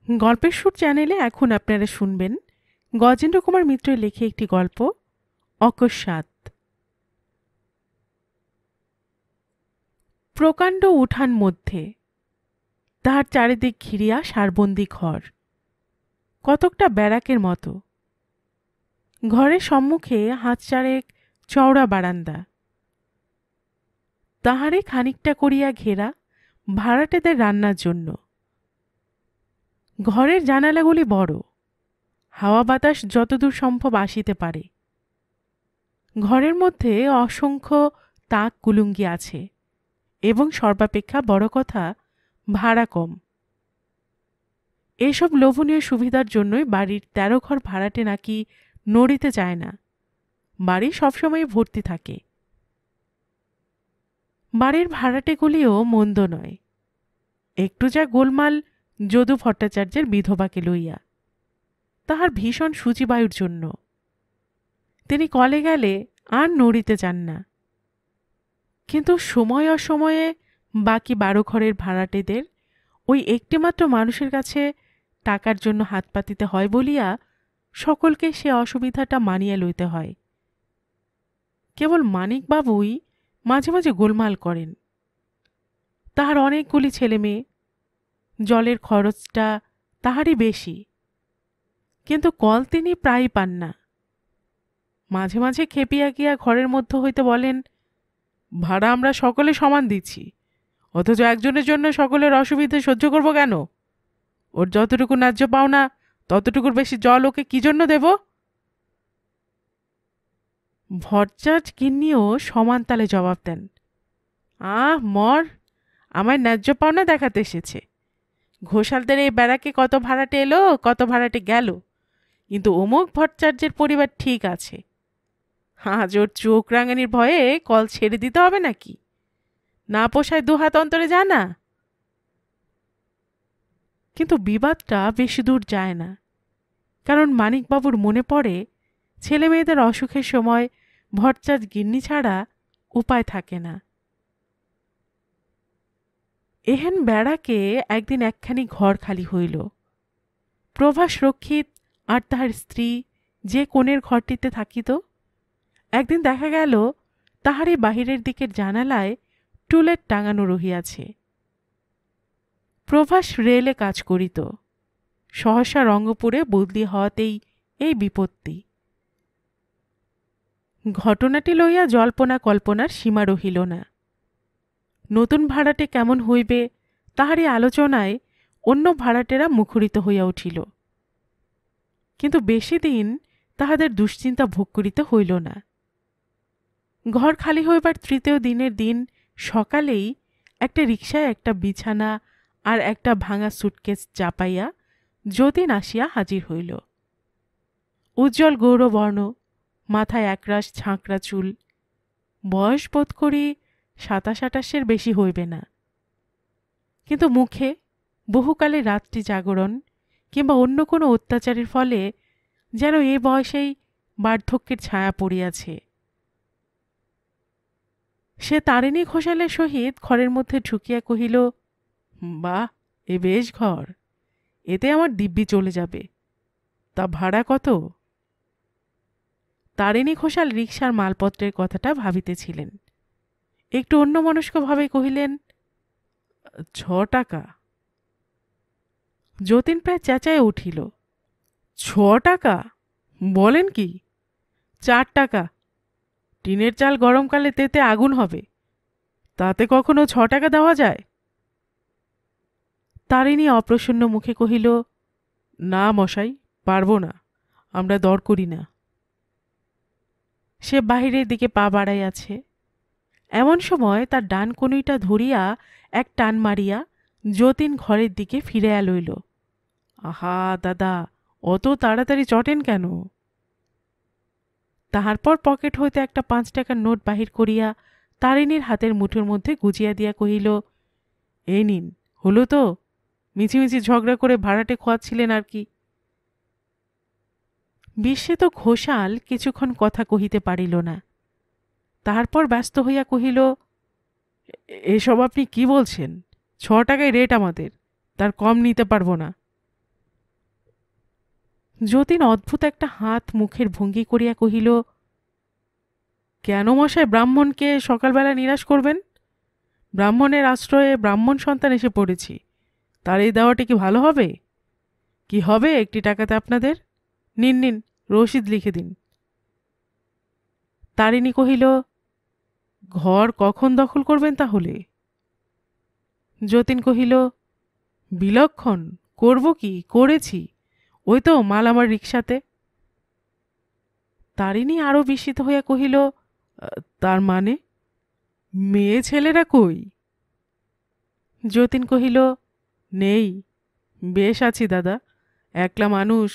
গল্পের সুর চ্যানেলে এখন আপনারা শুনবেন গজেন্দ্র কুমার মিত্রের লেখে একটি গল্প অকস্মাৎ। প্রকাণ্ড উঠান মধ্যে, তাহার চারিদিক ঘিরিয়া সারবন্দি ঘর, কতকটা ব্যারাকের মতো। ঘরের সম্মুখে হাত চারেক চওড়া বারান্দা, তাহারে খানিকটা করিয়া ঘেরা ভাড়াটেদের রান্নার জন্য। ঘরের জানালাগুলি বড়, হাওয়া বাতাস যতদূর সম্ভব আসিতে পারে। ঘরের মধ্যে অসংখ্য তাক কুলুঙ্গি আছে এবং সর্বাপেক্ষা বড় কথা, ভাড়া কম। এসব লোভনীয় সুবিধার জন্যই বাড়ির 13 ঘর ভাড়াটে নাকি নড়িতে চায় না। বাড়ি সবসময় ভর্তি থাকে। বাড়ির ভাড়াটেগুলিও মন্দ নয়। একটু যা গোলমাল যদু ভট্টাচার্যের বিধবাকে লইয়া, তাহার ভীষণ সূচিবায়ুর জন্য। তিনি কলে গেলে আর নড়িতে চান না। কিন্তু সময় অসময়ে বাকি 12 ঘরের ভাড়াটেদের ওই একটিমাত্র মানুষের কাছে টাকার জন্য হাত পাতিতে হয় বলিয়া সকলকে সে অসুবিধাটা মানিয়া লইতে হয়। কেবল মানিকবাবুই মাঝে মাঝে গোলমাল করেন। তাহার অনেকগুলি ছেলে মেয়ে, জলের খরচটা তাহারই বেশি, কিন্তু কল তিনি প্রায়ই পান না। মাঝে মাঝে খেপিয়া গিয়া ঘরের মধ্য হইতে বলেন, ভাড়া আমরা সকলে সমান দিচ্ছি, অথচ একজনের জন্য সকলের অসুবিধে সহ্য করব কেন? ওর যতটুকু ন্যায্য পাওনা ততটুকুর বেশি জল ওকে কি জন্য দেব? ভট্টাচার্য গিন্নিও সমান তালে জবাব দেন, মর, আমার ন্যায্য পাওনা দেখাতে এসেছে। ঘোষালদের এই ব্যারাকে কত ভাড়াটে এলো, কত ভাড়াটে গেল, কিন্তু অমুক ভট্টাচার্যের পরিবার ঠিক আছে। আজ ওর চোখ রাঙানির ভয়ে কল ছেড়ে দিতে হবে নাকি? না পোষায় দুহাত অন্তরে জানা। কিন্তু বিবাদটা বেশি দূর যায় না, কারণ মানিকবাবুর মনে পড়ে ছেলে মেয়েদের অসুখের সময় ভট্টাচার্য গিন্নি ছাড়া উপায় থাকে না। এহেন বেড়াকে একদিন একখানি ঘর খালি হইল। প্রভাস রক্ষিত আর তাহার স্ত্রী যে কোণের ঘরটিতে থাকিত, একদিন দেখা গেল তাহারই বাহিরের দিকের জানালায় টুলেট টাঙানো রহিয়াছে। প্রভাস রেলে কাজ করিত। সহসা রঙ্গপুরে বদলি হওয়াতেই এই বিপত্তি। ঘটনাটি লইয়া জল্পনা কল্পনার সীমা রহিল না। নতুন ভাড়াটে কেমন হইবে তাহারই আলোচনায় অন্য ভাড়াটেরা মুখরিত হইয়া উঠিল। কিন্তু বেশি দিন তাহাদের দুশ্চিন্তা ভোগ করিতে হইল না। ঘর খালি হইবার 3য় দিনের দিন সকালেই একটা রিকশায় একটা বিছানা আর একটা ভাঙা সুটকেস চাপাইয়া যতীন আসিয়া হাজির হইল। উজ্জ্বল গৌরবর্ণ, মাথায় একরাশ ঝাঁকড়া চুল, বয়স বোধ করি 27-28-এর বেশি হইবে না। কিন্তু মুখে বহুকালে রাত্রি জাগরণ কিংবা অন্য কোনো অত্যাচারের ফলে যেন এ বয়সেই বার্ধক্যের ছায়া পড়িয়াছে। সে তারিণী ঘোষালের সহিত ঘরের মধ্যে ঢুকিয়া কহিল, বাহ, এ বেশ ঘর, এতে আমার দিব্যি চলে যাবে। তা ভাড়া কত? তারিণী ঘোষাল রিকশার মালপত্রের কথাটা ভাবিতেছিলেন। একটু অন্যমনস্কভাবে কহিলেন, 6 টাকা। যতীন প্রায় চেঁচাইয়া উঠিল, 6 টাকা? বলেন কি? 4 টাকা। টিনের চাল গরমকালে তেতে আগুন হবে, তাতে কখনো 6 টাকা দেওয়া যায়? তারিণী অপ্রসন্ন মুখে কহিল, না মশাই, পারব না, আমরা দর করি না। সে বাহিরের দিকে পা বাড়াইয়াছে। এমন সময় তার ডান কনুইটা ধরিয়া এক টান মারিয়া যতীন ঘরের দিকে ফিরিয়া লইল। আহা দাদা, অত তাড়াতাড়ি চটেন কেন? তাহার পর পকেট হইতে একটা 5 টাকার নোট বাহির করিয়া তারিণীর হাতের মুঠোর মধ্যে গুজিয়া দিয়া কহিল, এই নিন, হলো তো? মিছিমিছি ঝগড়া করে ভাড়াটে খোয়াচ্ছিলেন আর কি। বিস্মিত ঘোষাল কিছুক্ষণ কথা কহিতে পারিল না। তারপর ব্যস্ত হইয়া কহিল, এসব আপনি কি বলছেন? 6 টাকায় রেট আমাদের, তার কম নিতে পারব না। যতীন অদ্ভুত একটা হাত মুখের ভঙ্গি করিয়া কহিল, কেন মশাই ব্রাহ্মণকে সকালবেলা নিরাশ করবেন? ব্রাহ্মণের আশ্রয়ে ব্রাহ্মণ সন্তান এসে পড়েছি, তার এই দেওয়াটা কি ভালো হবে? কি হবে একটি টাকাতে আপনাদের? নিন নিন, রসিদ লিখে দিন। তারিণী কহিল, ঘর কখন দখল করবেন তাহলে? যতীন কহিল, বিলক্ষণ, করব কি, করেছি, ওই তো মাল আমার রিকশাতে। তারিণী আরো বিস্মিত হইয়া কহিল, তার মানে মেয়ে ছেলেরা কই? যতীন কহিল, নেই, বেশ আছি দাদা, একলা মানুষ,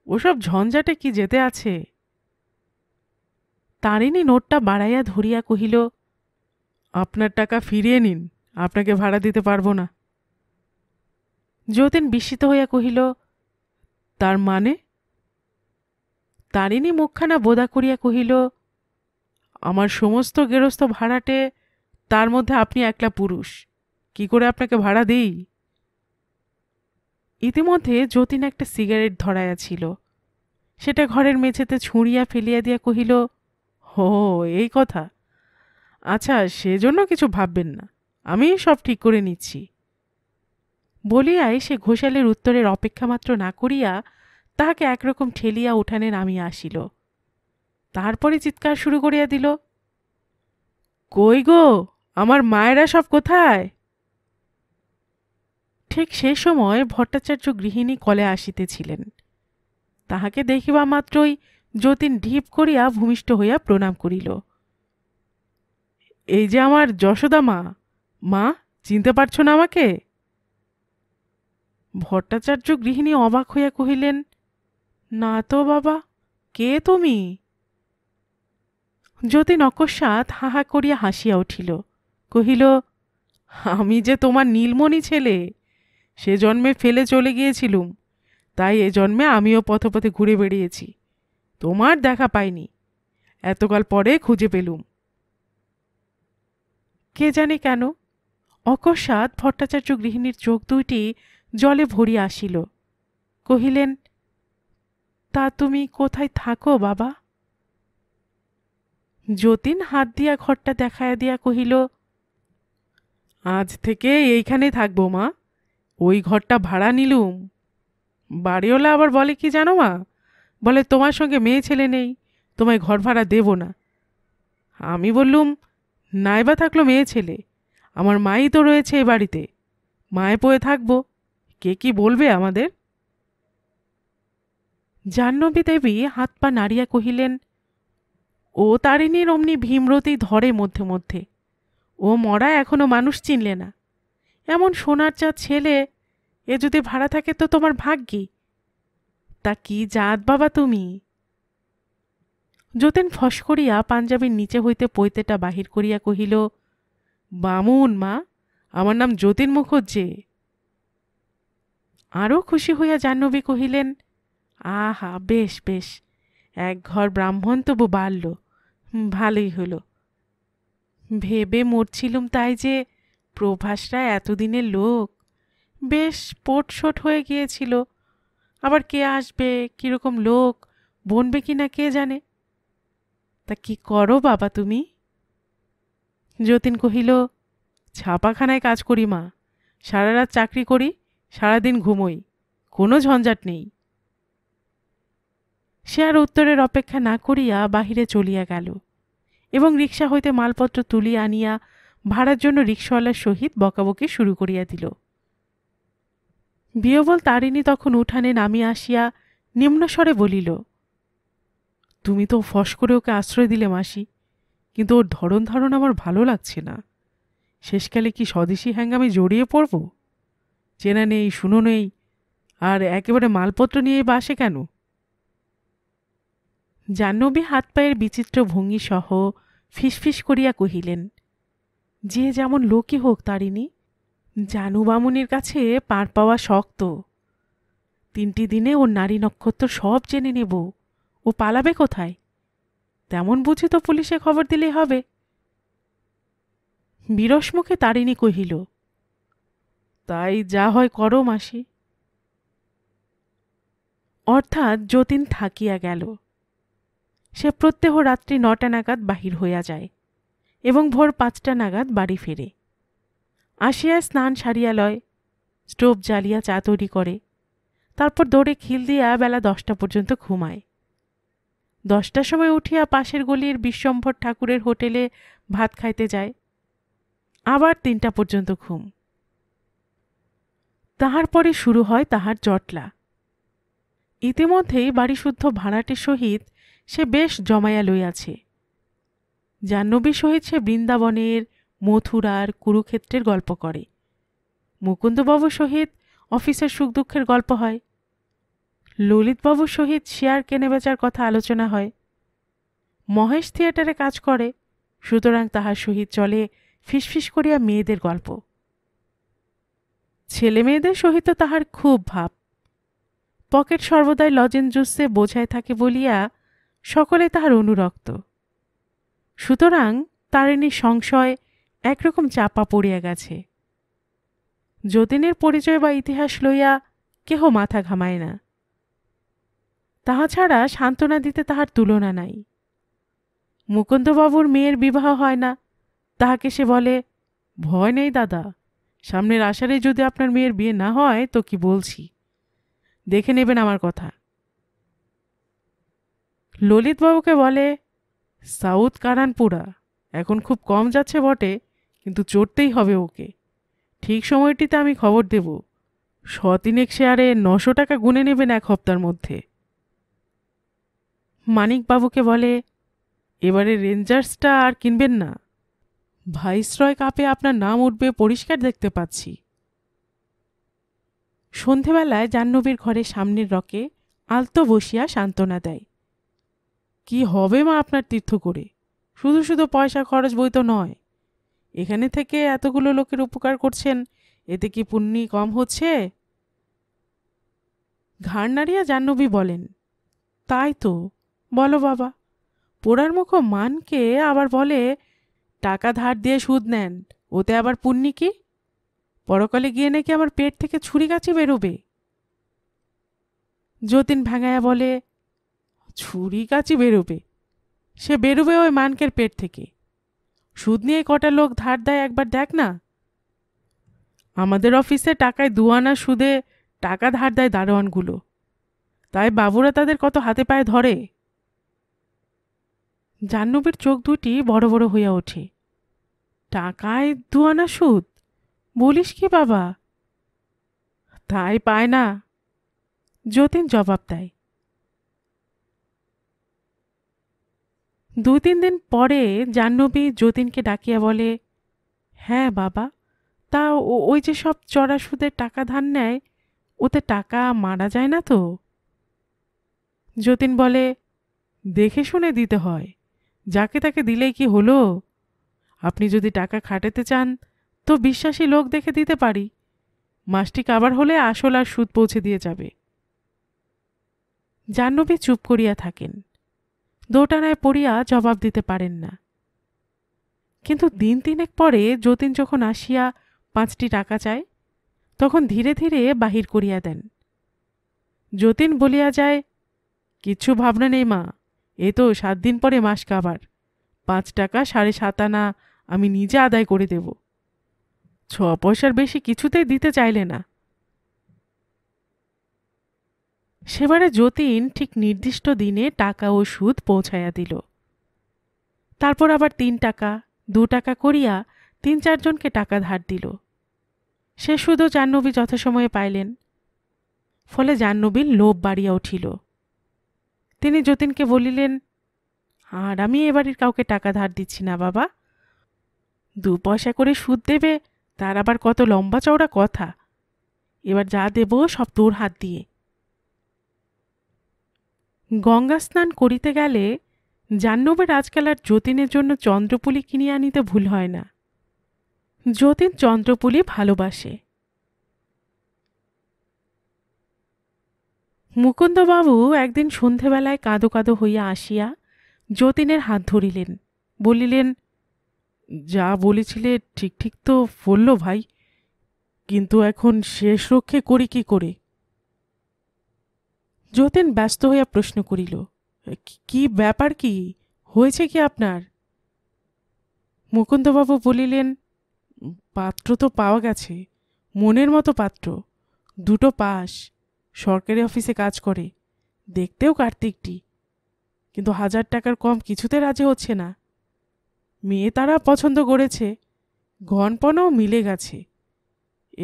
ওসব ঝঞ্ঝাটে কি যেতে আছে। তারিণী নোটটা বাড়াইয়া ধরিয়া কহিল, আপনার টাকা ফিরিয়ে নিন, আপনাকে ভাড়া দিতে পারব না। যতীন বিস্মিত হইয়া কহিল, তার মানে? তারিণী মুখখানা বোদা করিয়া কহিল, আমার সমস্ত গেরস্থ ভাড়াটে, তার মধ্যে আপনি একলা পুরুষ, কি করে আপনাকে ভাড়া দিই? ইতিমধ্যে যতীন একটা সিগারেট ধরাইয়া ছিল, সেটা ঘরের মেঝেতে ছুঁড়িয়া ফেলিয়া দিয়া কহিল, হো, এই কথা, আচ্ছা, সেজন্য কিছু ভাববেন না, আমি সব ঠিক করে নিচ্ছি। বলিয়াই সে ঘোষালের উত্তরের অপেক্ষা মাত্র না করিয়া তাহাকে একরকম ঠেলিয়া উঠানে নামিয়া আসিল। তারপরে চিৎকার শুরু করিয়া দিল, কই গো, আমার মায়েরা সব কোথায়? ঠিক সে সময় ভট্টাচার্য গৃহিণী কলে আসিতেছিলেন। তাহাকে দেখিবা মাত্রই যতীন ঢিপ করিয়া ভূমিষ্ঠ হইয়া প্রণাম করিল। এই যে আমার যশোদা মা, মা, চিনতে পারছ না আমাকে? ভট্টাচার্য গৃহিণী অবাক হইয়া কহিলেন, না তো বাবা, কে তুমি? যতীন অকস্মাৎ হাহা করিয়া হাসিয়া উঠিল, কহিল, আমি যে তোমার নীলমণি ছেলে, সে জন্মে ফেলে চলে গিয়েছিলুম, তাই এ জন্মে আমিও পথে পথে ঘুরে বেড়িয়েছি, তোমার দেখা পাইনি, এতকাল পরে খুঁজে পেলুম। কে জানে কেন অকস্মাৎ ভট্টাচার্য গৃহিণীর চোখ দুইটি জলে ভরিয়া আসিল। কহিলেন, তা তুমি কোথায় থাকো বাবা? যতীন হাত দিয়া ঘরটা দেখাইয়া দিয়া কহিল, আজ থেকে এইখানে থাকবো মা, ওই ঘরটা ভাড়া নিলুম। বাড়িওয়ালা আবার বলে কি জানো মা, বলে তোমার সঙ্গে মেয়ে ছেলে নেই, তোমায় ঘর ভাড়া দেব না। আমি বললুম, নাইবা থাকলো মেয়ে ছেলে, আমার মাই তো রয়েছে এ বাড়িতে, মায়ে পয়ে থাকবো, কে কি বলবে আমাদের? জাহ্নবী দেবী হাত পা নাড়িয়া কহিলেন, ও তারিণীর অমনি ভীমরতি ধরে মধ্যে মধ্যে, ও মরা এখনো মানুষ চিনলে না, এমন সোনার চাঁদ ছেলে, এ যদি ভাড়া থাকে তো তোমার ভাগ্যি। তা কি জাত বাবা তুমি? যতীন ফস করিয়া পাঞ্জাবির নিচে হইতে পৈতেটা বাহির করিয়া কহিল, বামুন মা, আমার নাম যতীন মুখুজ্জে। আরও খুশি হইয়া জাহ্নবী কহিলেন, আহা, বেশ বেশ, এক ঘর ব্রাহ্মণ তবু বাড়ল, ভালোই হল। ভেবে মরছিলুম তাই যে প্রভাসরা এতদিনের লোক, বেশ পটশোট হয়ে গিয়েছিল, আবার কে আসবে, কিরকম লোক, বনবে কিনা কে জানে। তা কি করো বাবা তুমি? যতীন কহিল, ছাপাখানায় কাজ করি মা, সারা রাত চাকরি করি, সারাদিন ঘুমোই, কোনো ঝঞ্ঝাট নেই। সে আর উত্তরের অপেক্ষা না করিয়া বাহিরে চলিয়া গেল এবং রিক্সা হইতে মালপত্র তুলিয়া আনিয়া ভাড়ার জন্য রিক্সাওয়ালার সহিত বকাবকি শুরু করিয়া দিল। বিয়বল তারিণী তখন উঠানে নামিয়া আসিয়া নিম্নস্বরে বলিল, তুমি তো ফস করে ওকে আশ্রয় দিলে মাসি, কিন্তু ওর ধরন ধারণ আমার ভালো লাগছে না, শেষকালে কি স্বদেশি হ্যাঙ্গামে জড়িয়ে পড়ব? চেনা নেই, শুনো নেই, আর একেবারে মালপত্র নিয়ে বাসে কেন? জাহ্নবী হাত পায়ের বিচিত্র ভঙ্গি সহ ফিসফিস করিয়া কহিলেন, যে যেমন লোকই হোক তারিণী, জানু বামুনির কাছে পার পাওয়া শক্ত। 3টি দিনে ওর নারী নক্ষত্র সব জেনে নেব, ও পালাবে কোথায়? তেমন বুঝি তো পুলিশে খবর দিলেই হবে। বিরস মুখে তারিণী কহিল, তাই যা হয় করো মাসি। অর্থাৎ যতীন থাকিয়া গেল। সে প্রত্যহ রাত্রি ৯টা নাগাদ বাহির হইয়া যায় এবং ভোর ৫টা নাগাদ বাড়ি ফেরে। আসিয়া স্নান সারিয়া লয়, স্টোভ জ্বালিয়া চা তৈরি করে, তারপর দৌড়ে খিল দিয়া বেলা 10টা পর্যন্ত ঘুমায়। 10টার সময় উঠিয়া পাশের গলির বিশ্বম্ভর ঠাকুরের হোটেলে ভাত খাইতে যায়, আবার 3টা পর্যন্ত ঘুম। তাহার পরে শুরু হয় তাহার জটলা। ইতিমধ্যেই বাড়িশুদ্ধ ভাড়াটের সহিত সে বেশ জমাইয়া লইয়াছে। জাহ্নবীর সহিত সে বৃন্দাবনের, মথুরার, কুরুক্ষেত্রের গল্প করে। মুকুন্দবাবুর সহিত অফিসের সুখ দুঃখের গল্প হয়। ললিতবাবুর সহিত শেয়ার কেনেবেচার কথা আলোচনা হয়। মহেশ থিয়েটারে কাজ করে, সুতরাং তাহার সহিত চলে ফিসফিস করিয়া মেয়েদের গল্প। ছেলে মেয়েদের সহিত তাহার খুব ভাব। পকেট সর্বদাই লজেন জুসে বোঝায় থাকে বলিয়া সকলে তাহার অনুরক্ত। সুতরাং তারিণী সংশয় একরকম চাপা পড়িয়া গেছে। যতীনের পরিচয় বা ইতিহাস লইয়া কেহ মাথা ঘামায় না। তাহা ছাড়া সান্ত্বনা দিতে তাহার তুলনা নাই। মুকুন্দবাবুর মেয়ের বিবাহ হয় না, তাহাকে সে বলে, ভয় নেই দাদা, সামনের আষাঢ়ে যদি আপনার মেয়ের বিয়ে না হয় তো কি বলছি, দেখে নেবেন আমার কথা। ললিতবাবুকে বলে, সাউথ কারানপুরা এখন খুব কম যাচ্ছে বটে, কিন্তু চড়তেই হবে ওকে। ঠিক সময়টিতে আমি খবর দেব, 3 শেয়ারে 900 টাকা গুনে নেবেন 1 হপ্তার মধ্যে। মানিকবাবুকে বলে, এবারে রেঞ্জার্সটা আর কিনবেন না, ভাইসরয় কাপে আপনার নাম উঠবে পরিষ্কার দেখতে পাচ্ছি। সন্ধেবেলায় জাহ্নবীর ঘরের সামনের রকে আলতো বসিয়া সান্ত্বনা দেয়। কি হবে মা আপনার তীর্থ করে, শুধু শুধু পয়সা খরচ বই তো নয়, এখানে থেকে এতগুলো লোকের উপকার করছেন, এতে কি পুণ্যি কম হচ্ছে? ঘাড় নাড়িয়া জাহ্নবী বলেন, তাই তো, বলো বাবা। পোড়ার মুখ মানকে আবার বলে টাকা ধার দিয়ে সুদ নেন, ওতে আবার পুণ্যি কি? পরকালে গিয়ে নাকি আমার পেট থেকে ছুরি কাচি বেরোবে। যতীন ভাঙায়া বলে, ছুরি কাচি বেরোবে? সে বেরোবে ওই মানকের পেট থেকে। সুদ নিয়ে কটা লোক ধার দেয় একবার দেখ না। আমাদের অফিসে টাকায় 2 আনা সুদে টাকা ধার দেয় দারোয়ানগুলো, তাই বাবুরা তাদের কত হাতে পায়ে ধরে। জাহ্নবীর চোখ দুটি বড় বড় হইয়া ওঠে। টাকায় 2 আনা সুদ? বলিস কি বাবা? তাই পায় না, যতীন জবাব দেয়। 2-3 দিন পরে জাহ্নবী যতীনকে ডাকিয়া বলে, হ্যাঁ বাবা, তা ওই যে সব চড়া সুদের টাকা ধার নেয়, ওতে টাকা মারা যায় না তো? যতীন বলে, দেখে শুনে দিতে হয়, যাকে তাকে দিলেই কি হলো? আপনি যদি টাকা খাটাতে চান তো বিশ্বাসী লোক দেখে দিতে পারি, মাসটি কাবার হলে আসল আর সুদ পৌঁছে দিয়ে যাবে। জাহ্নবী চুপ করিয়া থাকেন, দোটানায় পড়িয়া জবাব দিতে পারেন না। কিন্তু 3 পরে যতীন যখন আসিয়া 5টি টাকা চায়, তখন ধীরে ধীরে বাহির করিয়া দেন। যতীন বলিয়া যায়, কিচ্ছু ভাবনা নেই মা, এ তো 7 দিন পরে মাস কাবার, 5 টাকা 7.5 আনা আমি নিজে আদায় করে দেব। 6 পয়সার বেশি কিছুতেই দিতে চাইলে না। সেবারে যতীন ঠিক নির্দিষ্ট দিনে টাকা ও সুদ পৌঁছাইয়া দিল। তারপর আবার 3 টাকা 2 টাকা করিয়া 3-4 জনকে টাকা ধার দিল। সে সুদও জাহ্নবী যথাসময়ে পাইলেন। ফলে জাহ্নবীর লোভ বাড়িয়া উঠিল। তিনি যতীনকে বলিলেন, আর আমি এবাড়ির কাউকে টাকা ধার দিচ্ছি না বাবা। 2 পয়সা করে সুদ দেবে, তার আবার কত লম্বা চওড়া কথা। এবার যা দেব সব তোর হাত দিয়ে। গঙ্গা স্নান করিতে গেলে জাহ্নবীর আজকাল আর যতীনের জন্য চন্দ্রপুলি কিনিয়া আনিতে ভুল হয় না। যতীন চন্দ্রপুলি ভালোবাসে। মুকুন্দবাবু একদিন সন্ধেবেলায় কাঁদো কাঁদো হইয়া আসিয়া যতীনের হাত ধরিলেন, বলিলেন, যা বলেছিলে ঠিক ঠিক তো বলল ভাই, কিন্তু এখন শেষ রক্ষে করি কি করে? যতীন ব্যস্ত হইয়া প্রশ্ন করিল, কি ব্যাপার, কি হয়েছে কি আপনার? মুকুন্দবাবু বলিলেন, পাত্র তো পাওয়া গেছে, মনের মতো পাত্র, দুটো পাস, সরকারি অফিসে কাজ করে, দেখতেও কার্তিকটি, কিন্তু 1000 টাকার কম কিছুতে রাজি হচ্ছে না। মেয়ে তারা পছন্দ করেছে, গনপনও মিলে গেছে,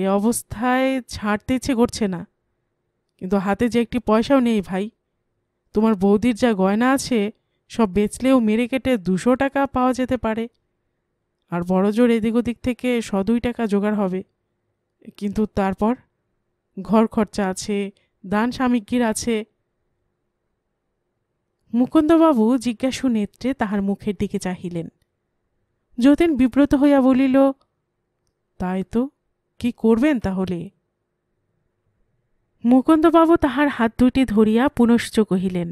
এ অবস্থায় ছাড়তে ইচ্ছে করছে না, কিন্তু হাতে যে একটি পয়সাও নেই ভাই। তোমার বৌদির যা গয়না আছে সব বেচলেও মেরে কেটে 200 টাকা পাওয়া যেতে পারে, আর বড় জোর এদিক ওদিক থেকে 100-2 টাকা জোগাড় হবে, কিন্তু তারপর ঘর খরচা আছে, দান সামগ্রীর আছে। মুকুন্দবাবু জিজ্ঞাসু নেত্রে তাহার মুখের দিকে চাহিলেন। যতীন বিব্রত হইয়া বলিল, তাই তো, কি করবেন তাহলে? মুকুন্দবাবু তাহার হাত দুটি ধরিয়া পুনশ্চ কহিলেন,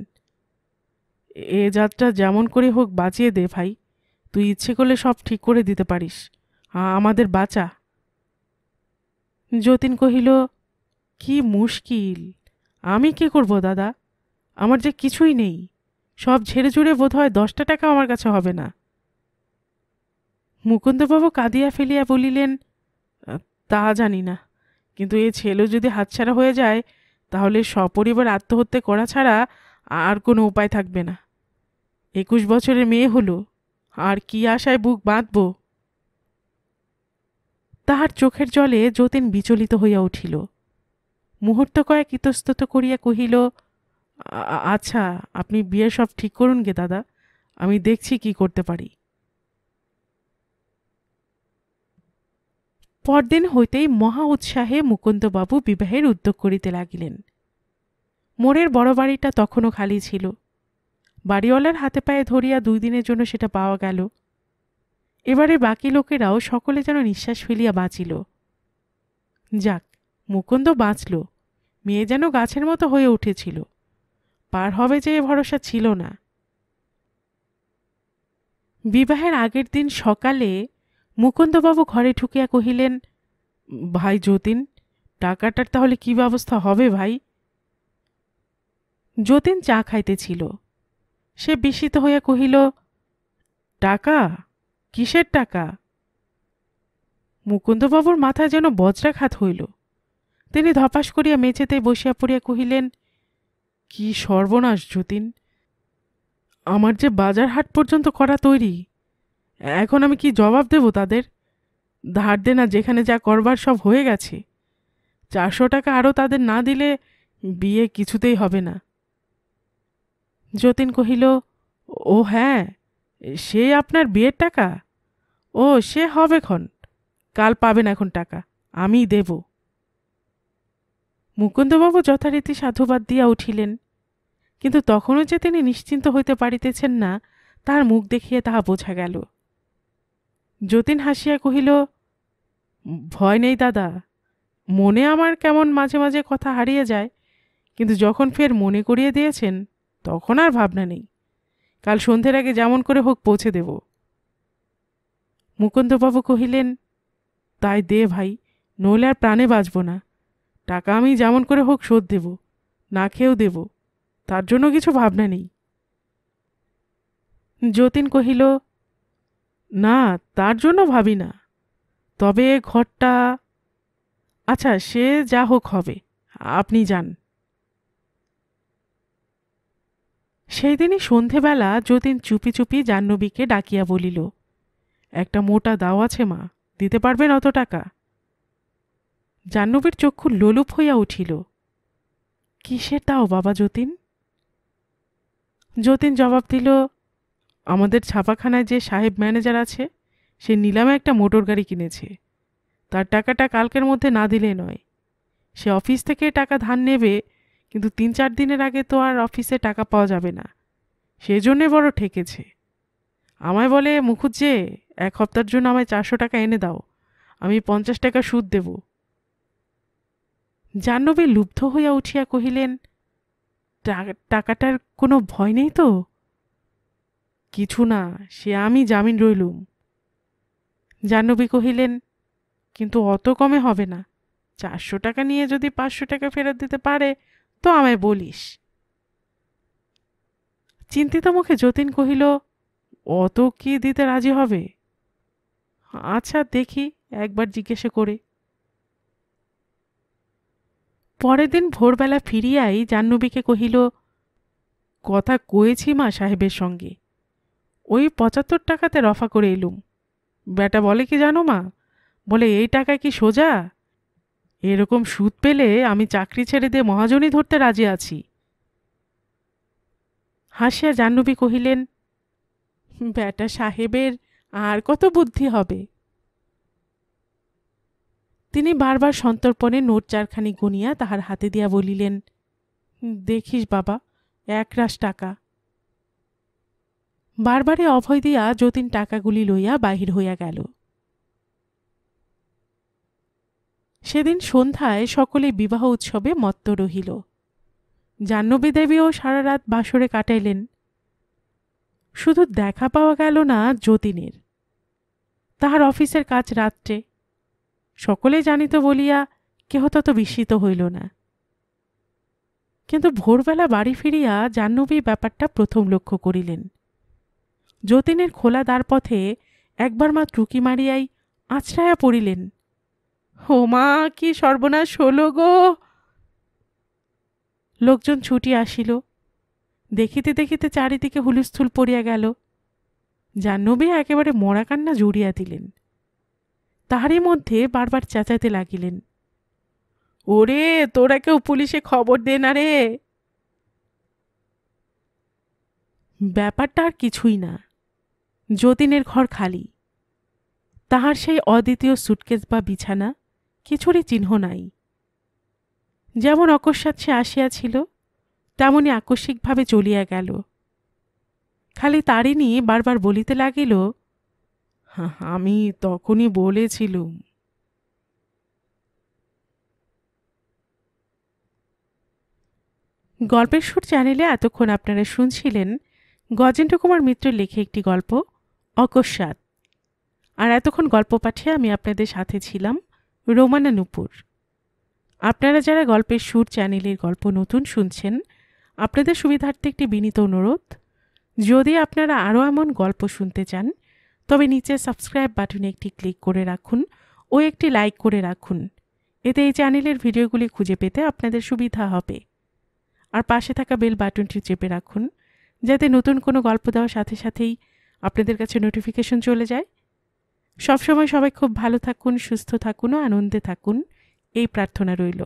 এ যাত্রা যেমন করে হোক বাঁচিয়ে দে ভাই, তুই ইচ্ছে করলে সব ঠিক করে দিতে পারিস, আমাদের বাঁচা। যতীন কহিল, কি মুশকিল, আমি কি করব দাদা, আমার যে কিছুই নেই, সব ঝেড়ে ঝুড়ে বোধ হয় 10টা টাকা আমার কাছে হবে না। মুকুন্দবাবু কাঁদিয়া ফেলিয়া বলিলেন, তা জানি না, কিন্তু এ ছেলে যদি হাতছাড়া হয়ে যায় তাহলে সপরিবার আত্মহত্যা করা ছাড়া আর কোনো উপায় থাকবে না। 21 বছরের মেয়ে হলো, আর কি আশায় বুক বাঁধব? তাহার চোখের জলে যতীন বিচলিত হইয়া উঠিল। মুহূর্ত কয়েক ইতস্তত করিয়া কহিল, আচ্ছা, আপনি বিয়ে সব ঠিক করুন গে দাদা, আমি দেখছি কি করতে পারি। পরদিন হইতেই মহা উৎসাহে মুকুন্দবাবু বিবাহের উদ্যোগ করিতে লাগিলেন। মোড়ের বড় বাড়িটা তখনও খালি ছিল। বাড়িওয়ালার হাতে পায়ে ধরিয়া 2 দিনের জন্য সেটা পাওয়া গেল। এবারে বাকি লোকেরাও সকলে যেন নিঃশ্বাস ফেলিয়া বাঁচিল। যাক, মুকুন্দ বাঁচল, মেয়ে যেন গাছের মতো হয়ে উঠেছিল, পার হবে যে এ ভরসা ছিল না। বিবাহের আগের দিন সকালে মুকুন্দবাবু ঘরে ঢুকিয়া কহিলেন, ভাই যতীন, টাকাটার তাহলে কি ব্যবস্থা হবে ভাই? যতীন চা খাইতেছিল। সে বিস্মিত হইয়া কহিল, টাকা? কিসের টাকা? মুকুন্দবাবুর মাথায় যেন বজ্রাঘাত হইল। তিনি ধপাস করিয়া মেঝেতে বসিয়া পড়িয়া কহিলেন, কি সর্বনাশ যতীন, আমার যে বাজার হাট পর্যন্ত করা তৈরি, এখন আমি কি জবাব দেব তাদের? ধার দেনা যেখানে যা করবার সব হয়ে গেছে, 400 টাকা আরও তাদের না দিলে বিয়ে কিছুতেই হবে না। যতীন কহিল, ও হ্যাঁ, সে আপনার বিয়ের টাকা? ও সে হবে খন, কাল পাবেন এখন টাকা, আমিই দেব। মুকুন্দবাবু যথারীতি সাধুবাদ দিয়া উঠিলেন, কিন্তু তখনও যে তিনি নিশ্চিন্ত হইতে পারিতেছেন না তাহার মুখ দেখিয়া তাহা বোঝা গেল। যতীন হাসিয়া কহিল, ভয় নেই দাদা, মনে আমার কেমন মাঝে মাঝে কথা হারিয়ে যায়, কিন্তু যখন ফের মনে করিয়ে দিয়েছেন তখন আর ভাবনা নেই, কাল সন্ধ্যের আগে যেমন করে হোক পৌঁছে দেব। মুকুন্দবাবু কহিলেন, তাই দে ভাই, নইলে আর প্রাণে বাঁচব না, টাকা আমি যেমন করে হোক শোধ দেব, না খেয়েও দেব, তার জন্য কিছু ভাবনা নেই। যতীন কহিল, না, তার জন্য ভাবি না, তবে ঘরটা, আচ্ছা সে যা হোক হবে, আপনি যান। সেই দিনই সন্ধেবেলা যতীন চুপি চুপি জাহ্নবীকে ডাকিয়া বলিল, একটা মোটা দাও আছে মা, দিতে পারবেন অত টাকা? জাহ্নবীর চক্ষু লোলুপ হইয়া উঠিল। কিসের দাও বাবা যতীন? যতীন জবাব দিল, আমাদের ছাপাখানায় যে সাহেব ম্যানেজার আছে, সে নিলামে একটা মোটর গাড়ি কিনেছে, তার টাকাটা কালকের মধ্যে না দিলে নয়। সে অফিস থেকে টাকা ধার নেবে, কিন্তু 3-4 দিনের আগে তো আর অফিসে টাকা পাওয়া যাবে না, সেজন্যে বড় ঠেকেছে। আমায় বলে, মুখুজ্জে, 1 সপ্তাহের জন্য আমায় 400 টাকা এনে দাও, আমি 50 টাকা সুদ দেব। জাহ্নবী লুব্ধ হইয়া উঠিয়া কহিলেন, টাকাটার কোনো ভয় নেই তো? কিছু না, সে আমি জামিন রইলুম। জাহ্নবী কহিলেন, কিন্তু অত কমে হবে না, 400 টাকা নিয়ে যদি 500 টাকা ফেরত দিতে পারে তো আমায় বলিস। চিন্তিত মুখে যতীন কহিল, অত কি দিতে রাজি হবে? আচ্ছা দেখি, একবার জিজ্ঞেসে করে। পরের দিন ভোরবেলা ফিরিয়াই জাহ্নবীকে কহিল, কথা কয়েছি মা সাহেবের সঙ্গে, ওই ৭৫ টাকাতে রফা করে এলুম। বেটা বলে কি জানো মা, বলে এই টাকায় কি সোজা? এরকম সুদ পেলে আমি চাকরি ছেড়ে দিয়ে মহাজনী ধরতে রাজি আছি। হাসিয়া জাহ্নবী কহিলেন, বেটা সাহেবের আর কত বুদ্ধি হবে। তিনি বারবার সন্তর্পণে নোট চারখানি গুনিয়া তাহার হাতে দিয়া বলিলেন, দেখিস বাবা, ১ রাশ টাকা। বারবারে অভয় দিয়া যতীন টাকাগুলি লইয়া বাহির হইয়া গেল। সেদিন সন্ধ্যায় সকলে বিবাহ উৎসবে মত্ত রহিল। জাহ্নবী দেবীও সারা রাত বাসরে কাটাইলেন। শুধু দেখা পাওয়া গেল না যতীনের। তাহার অফিসের কাজ রাত্রে। সকলে জানিত বলিয়া কেহ তত বিস্মিত হইল না। কিন্তু ভোরবেলা বাড়ি ফিরিয়া জাহ্নবী ব্যাপারটা প্রথম লক্ষ্য করিলেন। যতীনের খোলা দ্বারপথে একবার মাত্র উঁকি মারিয়াই আছড়াইয়া পড়িলেন। হোমা, কি সর্বনাশ হল গো! লোকজন ছুটি আসিল। দেখিতে দেখিতে চারিদিকে হুলস্থুল পড়িয়া গেল। জাহ্নবী একেবারে মরা কান্না জুড়িয়া দিলেন। তাহারই মধ্যে বারবার চেঁচাইতে লাগিলেন, ওরে তোরা কেউ পুলিশে খবর দে না রে। ব্যাপারটা আর কিছুই না। যতীনের ঘর খালি। তাহার সেই অদ্বিতীয় সুটকেস বা বিছানা কিছুরই চিহ্ন নাই। যেমন অকস্মাৎ সে আসিয়াছিল তেমনি আকস্মিকভাবে চলিয়া গেল। খালি তারিণী বারবার বলিতে লাগিল, আমি তখনই বলেছিলুম। গল্পের সুর চ্যানেলে এতক্ষণ আপনারা শুনছিলেন গজেন্দ্র কুমার মিত্রের লেখা একটি গল্প অকস্মাৎ। আর এতক্ষণ গল্প পাঠিয়ে আমি আপনাদের সাথে ছিলাম রোমানা নূপুর। আপনারা যারা গল্পের সুর চ্যানেলের গল্প নতুন শুনছেন, আপনাদের সুবিধার্থে একটি বিনীত অনুরোধ, যদি আপনারা আরও এমন গল্প শুনতে চান তবে নিচে সাবস্ক্রাইব বাটনে একটি ক্লিক করে রাখুন ও একটি লাইক করে রাখুন। এতে এই চ্যানেলের ভিডিওগুলি খুঁজে পেতে আপনাদের সুবিধা হবে। আর পাশে থাকা বেল বাটনটি চেপে রাখুন যাতে নতুন কোনো গল্প দেওয়ার সাথে সাথেই আপনাদের কাছে নোটিফিকেশন চলে যায়। সবসময় সবাই খুব ভালো থাকুন, সুস্থ থাকুন ও আনন্দে থাকুন, এই প্রার্থনা রইল।